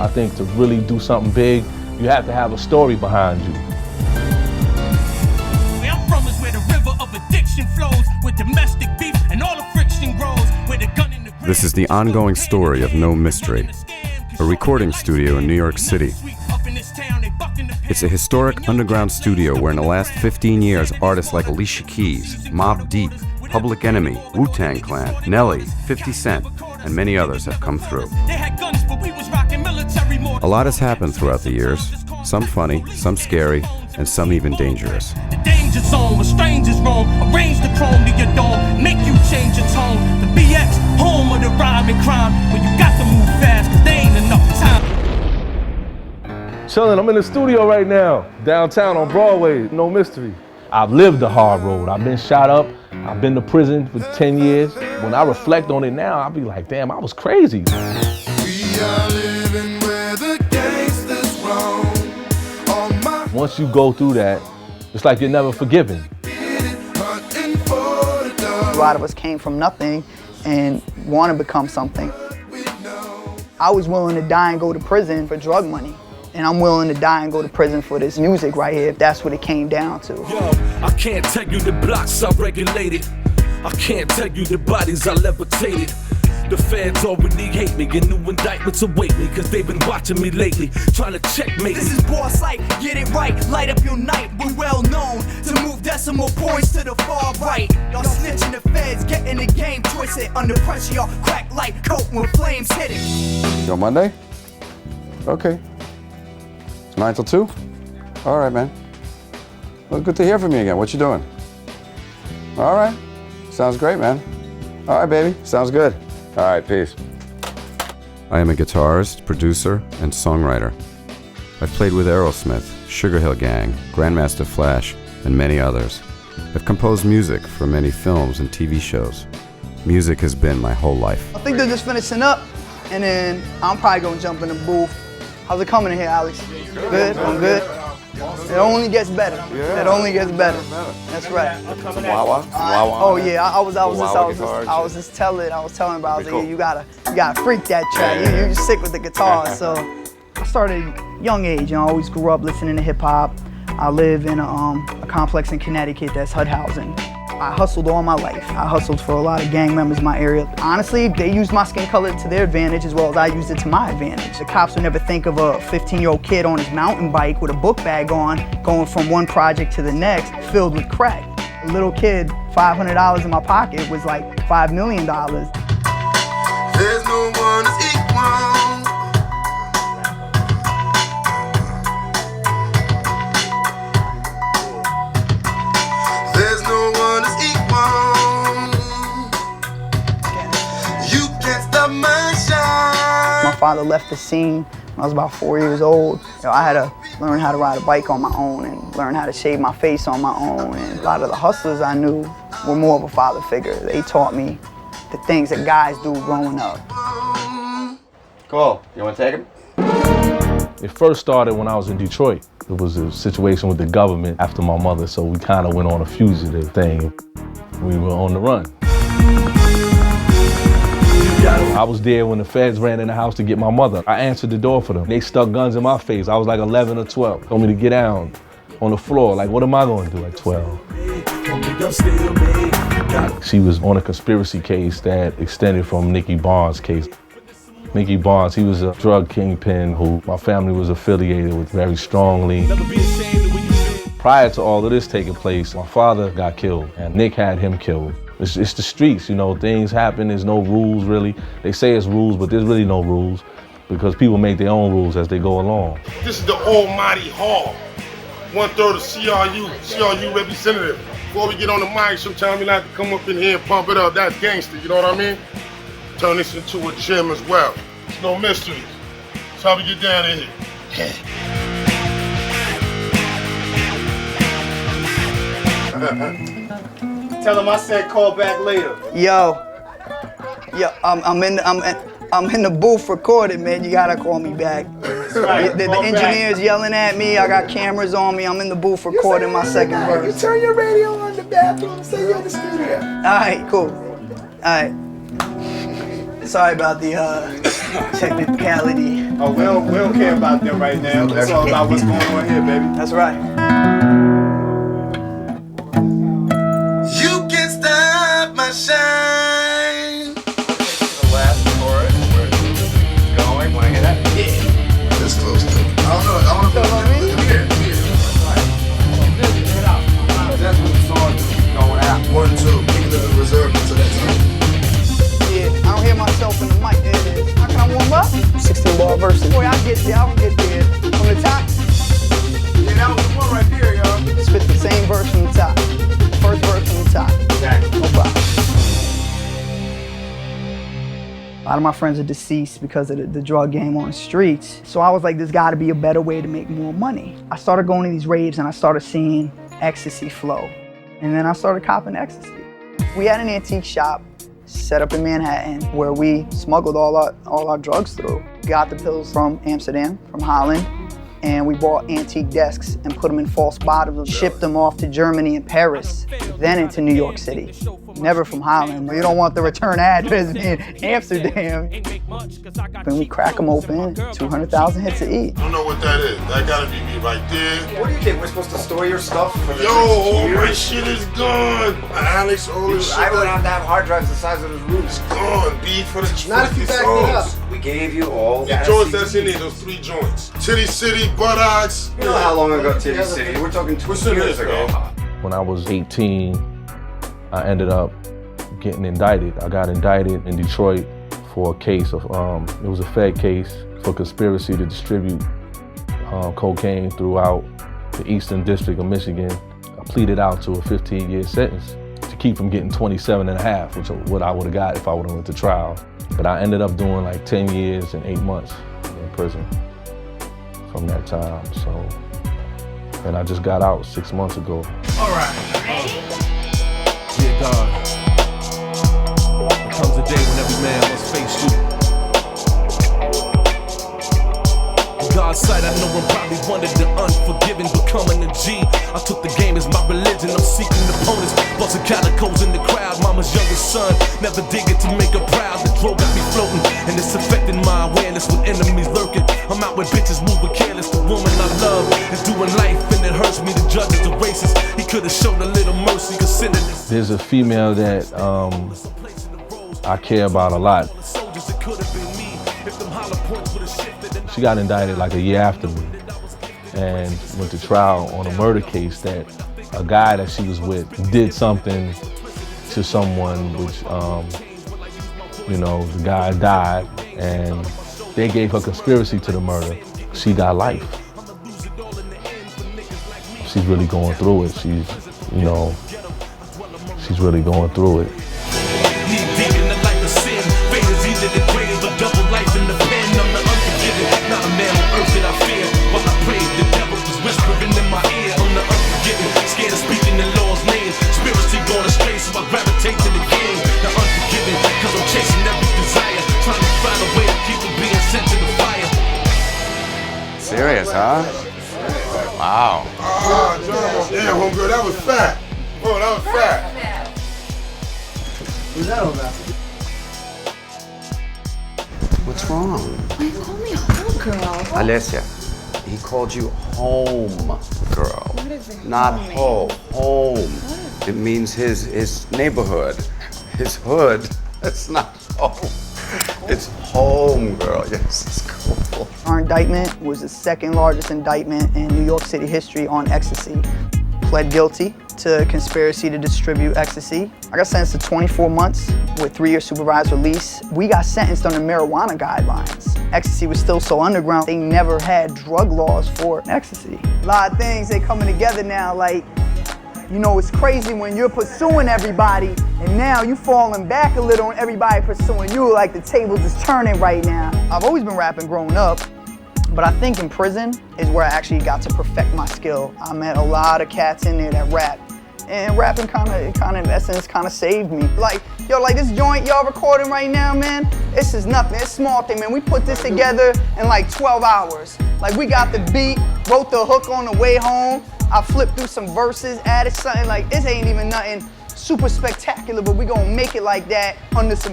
I think to really do something big, you have to have a story behind you. Where I'm from is where the river of addiction flows, where domestic beef and all the friction grows, where the gun in the grave. This is the ongoing story of No Mystery, a recording studio in New York City. It's a historic underground studio where in the last 15 years, artists like Alicia Keys, Mobb Deep, Public Enemy, Wu-Tang Clan, Nelly, 50 Cent, and many others have come through. A lot has happened throughout the years, some funny, some scary, and some even dangerous. The danger zone, where strangers roam, arrange the chrome to your dome, make you change your tone. The BX, home of the rhyme and crime, where you got to move fast, cause there ain't enough time. Chillin', I'm in the studio right now, downtown on Broadway, No Mystery. I've lived the hard road. I've been shot up. I've been to prison for 10 years. When I reflect on it now, I'll be like, damn, I was crazy. We are living where the gangsters roam. Once you go through that, it's like you're never forgiven. A lot of us came from nothing and want to become something. I was willing to die and go to prison for drug money. And I'm willing to die and go to prison for this music right here, if that's what it came down to. Yo, I can't tell you the blocks I regulated. I can't tell you the bodies I levitated. The feds already hate me, and new indictments await me, cause they've been watching me lately, trying to checkmate. This is boss life, get it right, light up your night. We're well known to move decimal points to the far right. Y'all snitching the feds, getting the game twisted. Under pressure, y'all crack like coke when flames hit it. Yo, Monday? Okay. 9 till 2? All right, man. Well, good to hear from you again. What you doing? All right. Sounds great, man. All right, baby. Sounds good. All right, peace. I am a guitarist, producer, and songwriter. I've played with Aerosmith, Sugar Hill Gang, Grandmaster Flash, and many others. I've composed music for many films and TV shows. Music has been my whole life. I think they're just finishing up, and then I'm probably gonna jump in the booth. How's it coming in here, Alex? Good? I'm good? It only gets better. It only gets better. That's right. Some wah-wah? Oh yeah, I was just telling about, I was like, yeah, you gotta freak that track. You sick with the guitar. So I started at a young age, I always grew up listening to hip hop. I live in a complex in Connecticut that's HUD housing. I hustled all my life. I hustled for a lot of gang members in my area. Honestly, they used my skin color to their advantage as well as I used it to my advantage. The cops would never think of a 15-year-old kid on his mountain bike with a book bag on, going from one project to the next, filled with crack. A little kid, $500 in my pocket was like $5 million. There's no one equal. My father left the scene when I was about 4 years old. I had to learn how to ride a bike on my own and learn how to shave my face on my own. And a lot of the hustlers I knew were more of a father figure. They taught me the things that guys do growing up. Cool. You want to take him? It first started when I was in Detroit. It was a situation with the government after my mother, so we kind of went on a fugitive thing. We were on the run. I was there when the feds ran in the house to get my mother. I answered the door for them. They stuck guns in my face. I was like 11 or 12. Told me to get down on the floor. Like, what am I going to do at 12? She was on a conspiracy case that extended from Nicky Barnes' case. Nicky Barnes, he was a drug kingpin who my family was affiliated with very strongly. Prior to all of this taking place, my father got killed and Nick had him killed. It's the streets, you know, things happen, there's no rules really. They say it's rules, but there's really no rules because people make their own rules as they go along. This is the almighty hall. 1/3 of CRU representative. Before we get on the mic, sometimes we like to come up in here and pump it up. That's gangster, you know what I mean? Turn this into a gym as well. It's no mysteries. That's how we get down in here. Tell him I said call back later. Yo, I'm in the booth recording, man. You gotta call me back. Right. The engineer's yelling at me. I got cameras on me. I'm in the booth recording my second verse. You turn your radio on in the bathroom. Say you're in the studio. All right, cool. All right. Sorry about the technicality. Oh, we don't care about them right now. It's all about what's going on here, baby. That's right. You can't stop my shine. The last chorus, where it's going. Wanna hear that? Yeah. This close to it. I don't know. I want to put it here. That's when the song is going out. 1, 2. Keep it in reserve until that time. Yeah, I don't hear myself in the mic. There it is. How can I warm up? 16-bar verses. Boy, I'll get there. I'll get there. From the top. Yeah, that was the one right there, y'all. Spit the same verse from the top. First verse from the top. Exactly. No problem. A lot of my friends are deceased because of the drug game on the streets. So I was like, there's gotta be a better way to make more money. I started going to these raves and I started seeing ecstasy flow. And then I started copping ecstasy. We had an antique shop set up in Manhattan where we smuggled all our drugs through. Got the pills from Amsterdam, from Holland, and we bought antique desks and put them in false bottoms, shipped them off to Germany and Paris, then into New York City. Never from Holland. You don't want the return address in Amsterdam. When we crack them open, 200,000 hits to eat. I don't know what that is. That gotta be me right there. What do you think? We're supposed to store your stuff for the Yo, all my shit is gone. Alex, all this shit I would have to have hard drives the size of this room. is gone. B for the Not if you back it up. We gave you all The joints that's in there, those 3 joints. Titty City, Buttocks. You know how long ago Titty City? We're talking 2 What's in years this, ago. When I was 18, I ended up getting indicted. I got indicted in Detroit for a case of, it was a Fed case for conspiracy to distribute cocaine throughout the Eastern District of Michigan. I pleaded out to a 15-year sentence to keep from getting 27 and a half, which is what I would have got if I would have went to trial. But I ended up doing like 10 years and 8 months in prison from that time, so. And I just got out 6 months ago. All right. Dear God, there comes a day when every man must face you. In God's sight, I know I'm probably one of the unforgiving, becoming a G. I took the game as my religion. I'm seeking opponents, busting calicos in the crowd. Mama's youngest son, never digging to make her proud. The drug got me floating, and it's affecting my awareness with enemies lurking. I'm out with bitches moving careless. The woman I love is doing life, and it hurts me. The judge is the racist. He could have shown a little mercy, considered this. There's a female that I care about a lot. She got indicted like a year after me and went to trial on a murder case that a guy that she was with did something to someone which, you know, the guy died and they gave her conspiracy to the murder. She got life. She's really going through it. She's, you know, she's really going through it. Deep in the life of sin, fate is either the grave or double life in the pen. I'm the unforgiving, not a man on earth that I fear. While I prayed, the devil was whispering in my ear. I'm the unforgiving, scared of speaking the Lord's name. Spiritually going astray, so I gravitate to the game. The unforgiving, cause I'm chasing every desire, trying to find a way to keep from being sent to the fire. Serious, huh? Wow. Ah, John, yeah, homegirl, that was fat. Bro, that was fat. Who's that all about? What's wrong? Why you call me home, girl? Alessia, he called you home, girl. What is it? Not home. Home. It means his neighborhood. His hood. It's not home. It's home, girl. Yes, it's cool. Our indictment was the second largest indictment in New York City history on ecstasy. Pled guilty to conspiracy to distribute ecstasy. I got sentenced to 24 months with 3-year supervised release. We got sentenced under marijuana guidelines. Ecstasy was still so underground, they never had drug laws for ecstasy. A lot of things, they coming together now, like, you know, it's crazy when you're pursuing everybody and now you falling back a little and everybody pursuing you, like the tables is turning right now. I've always been rapping growing up, but I think in prison is where I actually got to perfect my skill. I met a lot of cats in there that rap. And rapping kind of in essence kind of saved me. Like, yo, like this joint y'all recording right now, man, this is nothing, it's a small thing, man. We put this together in like 12 hours. Like we got the beat, wrote the hook on the way home. I flipped through some verses, added something, like this ain't even nothing super spectacular, but we gonna make it like that under some